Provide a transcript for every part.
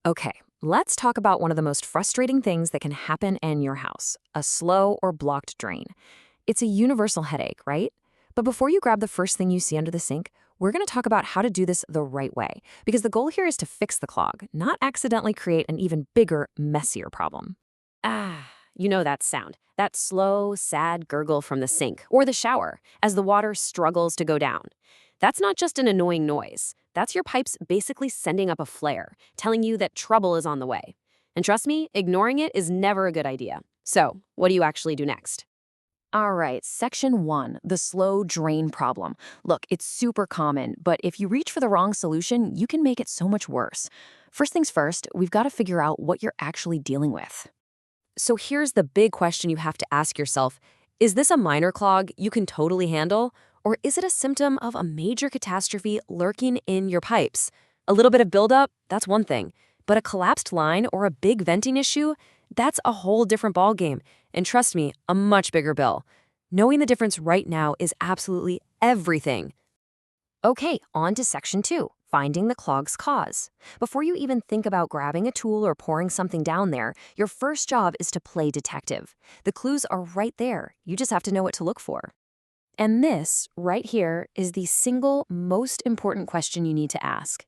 Okay, let's talk about one of the most frustrating things that can happen in your house, a slow or blocked drain. It's a universal headache, right? But before you grab the first thing you see under the sink, we're going to talk about how to do this the right way, because the goal here is to fix the clog, not accidentally create an even bigger, messier problem. Ah, you know that sound. That slow, sad gurgle from the sink or the shower as the water struggles to go down. That's not just an annoying noise. That's your pipes basically sending up a flare, telling you that trouble is on the way. And trust me, ignoring it is never a good idea. So, what do you actually do next? All right, section 1, the slow drain problem. Look, it's super common, but if you reach for the wrong solution, you can make it so much worse. First things first, we've got to figure out what you're actually dealing with. So, here's the big question you have to ask yourself. Is this a minor clog you can totally handle? Or is it a symptom of a major catastrophe lurking in your pipes? A little bit of buildup, that's one thing. But a collapsed line or a big venting issue, that's a whole different ballgame. And trust me, a much bigger bill. Knowing the difference right now is absolutely everything. Okay, on to section 2, finding the clog's cause. Before you even think about grabbing a tool or pouring something down there, your first job is to play detective. The clues are right there. You just have to know what to look for. And this, right here, is the single most important question you need to ask.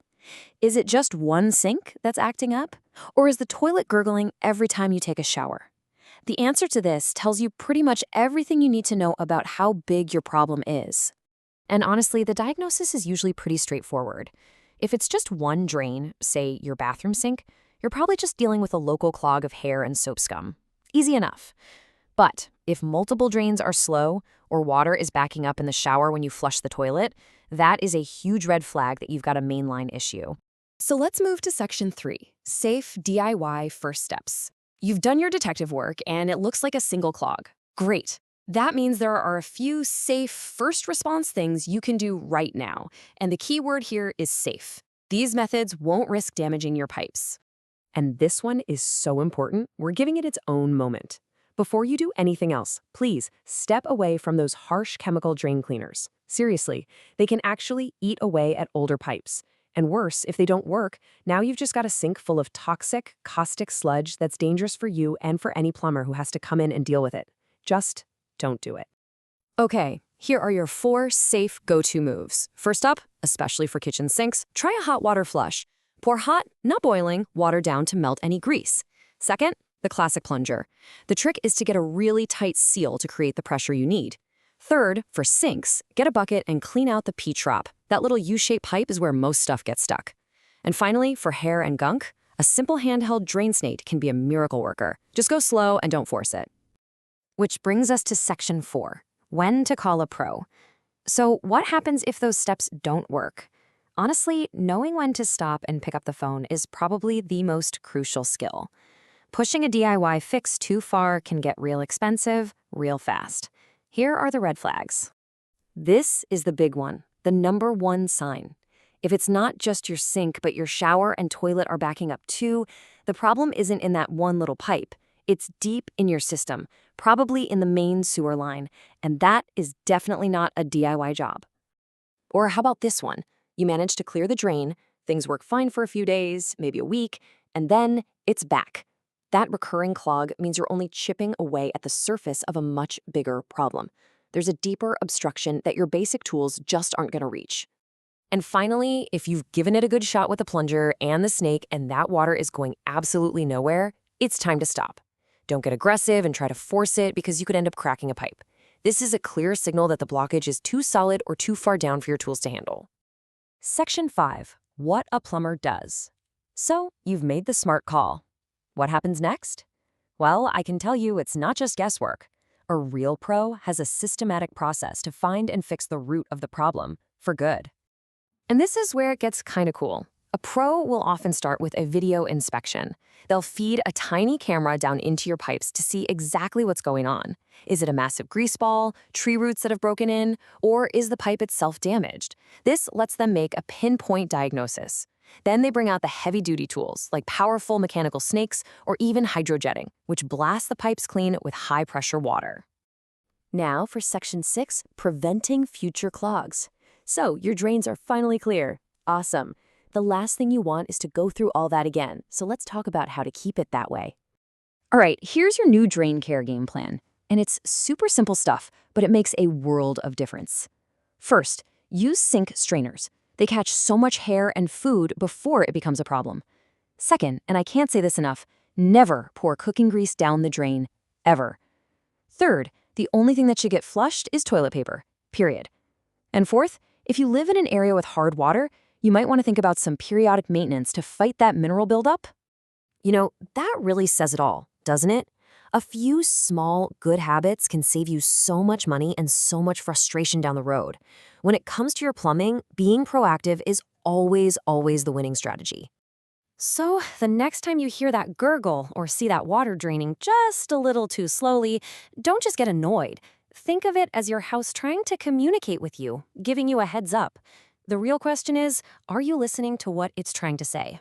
Is it just one sink that's acting up? Or is the toilet gurgling every time you take a shower? The answer to this tells you pretty much everything you need to know about how big your problem is. And honestly, the diagnosis is usually pretty straightforward. If it's just one drain, say your bathroom sink, you're probably just dealing with a local clog of hair and soap scum. Easy enough. But if multiple drains are slow or water is backing up in the shower when you flush the toilet, that is a huge red flag that you've got a mainline issue. So let's move to section 3, safe DIY first steps. You've done your detective work and it looks like a single clog. Great. That means there are a few safe first response things you can do right now. And the key word here is safe. These methods won't risk damaging your pipes. And this one is so important, we're giving it its own moment. Before you do anything else, please step away from those harsh chemical drain cleaners. Seriously, they can actually eat away at older pipes. And worse, if they don't work, now you've just got a sink full of toxic, caustic sludge that's dangerous for you and for any plumber who has to come in and deal with it. Just don't do it. Okay, here are your 4 safe go-to moves. First up, especially for kitchen sinks, try a hot water flush. Pour hot, not boiling, water down to melt any grease. Second, the classic plunger. The trick is to get a really tight seal to create the pressure you need. Third, for sinks, get a bucket and clean out the P-trap. That little U-shaped pipe is where most stuff gets stuck. And finally, for hair and gunk, a simple handheld drain snake can be a miracle worker. Just go slow and don't force it. Which brings us to section 4, when to call a pro. So what happens if those steps don't work? Honestly, knowing when to stop and pick up the phone is probably the most crucial skill. Pushing a DIY fix too far can get real expensive, real fast. Here are the red flags. This is the big one, the number 1 sign. If it's not just your sink, but your shower and toilet are backing up too, the problem isn't in that one little pipe. It's deep in your system, probably in the main sewer line, and that is definitely not a DIY job. Or how about this one? You manage to clear the drain, things work fine for a few days, maybe a week, and then it's back. That recurring clog means you're only chipping away at the surface of a much bigger problem. There's a deeper obstruction that your basic tools just aren't going to reach. And finally, if you've given it a good shot with the plunger and the snake and that water is going absolutely nowhere, it's time to stop. Don't get aggressive and try to force it because you could end up cracking a pipe. This is a clear signal that the blockage is too solid or too far down for your tools to handle. Section 5, what a plumber does. So, you've made the smart call. What happens next? Well, I can tell you it's not just guesswork. A real pro has a systematic process to find and fix the root of the problem for good. And this is where it gets kind of cool. A pro will often start with a video inspection. They'll feed a tiny camera down into your pipes to see exactly what's going on. Is it a massive grease ball, tree roots that have broken in, or is the pipe itself damaged? This lets them make a pinpoint diagnosis. Then they bring out the heavy-duty tools, like powerful mechanical snakes or even hydrojetting, which blast the pipes clean with high-pressure water. Now for Section 6, preventing future clogs. So your drains are finally clear. Awesome. The last thing you want is to go through all that again, so let's talk about how to keep it that way. All right, here's your new drain care game plan. And it's super simple stuff, but it makes a world of difference. First, use sink strainers. They catch so much hair and food before it becomes a problem. Second, and I can't say this enough, never pour cooking grease down the drain, ever. Third, the only thing that should get flushed is toilet paper, period. And fourth, if you live in an area with hard water, you might want to think about some periodic maintenance to fight that mineral buildup. That really says it all, doesn't it? A few small, good habits can save you so much money and so much frustration down the road. When it comes to your plumbing, being proactive is always, always the winning strategy. So, the next time you hear that gurgle or see that water draining just a little too slowly, don't just get annoyed. Think of it as your house trying to communicate with you, giving you a heads up. The real question is, are you listening to what it's trying to say?